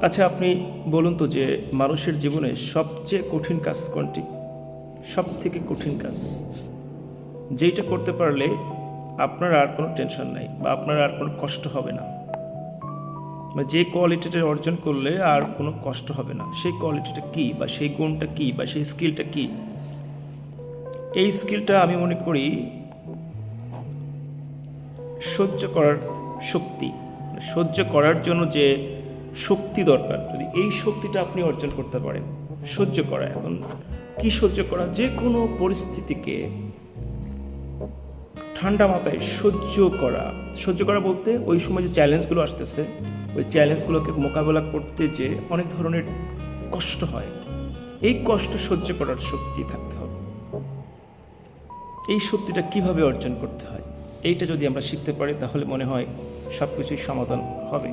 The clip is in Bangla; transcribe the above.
আচ্ছা, আপনি বলুন তো যে মানুষের জীবনে সবচেয়ে কঠিন কাজ কোনটি? সব থেকে কঠিন কাজ যেইটা করতে পারলে আপনার আর কোনো টেনশন নাই বা আপনার আর কোনো কষ্ট হবে না, বা যে কোয়ালিটিটা অর্জন করলে আর কোনো কষ্ট হবে না, সেই কোয়ালিটিটা কী বা সেই গুণটা কী বা সেই স্কিলটা কী? এই স্কিলটা আমি মনে করি সহ্য করার শক্তি। সহ্য করার জন্য যে শক্তি দরকার, যদি এই শক্তিটা আপনি অর্জন করতে পারেন, সহ্য করা। এখন কি সহ্য করা? যে কোনো পরিস্থিতিকে ঠান্ডা মাথায় সহ্য করা। সহ্য করা বলতে ওই সময় যে চ্যালেঞ্জগুলো আসতেছে, ওই চ্যালেঞ্জগুলোকে মোকাবেলা করতে যে অনেক ধরনের কষ্ট হয়, এই কষ্ট সহ্য করার শক্তি থাকতে হবে। এই শক্তিটা কিভাবে অর্জন করতে হয়, এইটা যদি আমরা শিখতে পারি তাহলে মনে হয় সব কিছুই সমাধান হবে।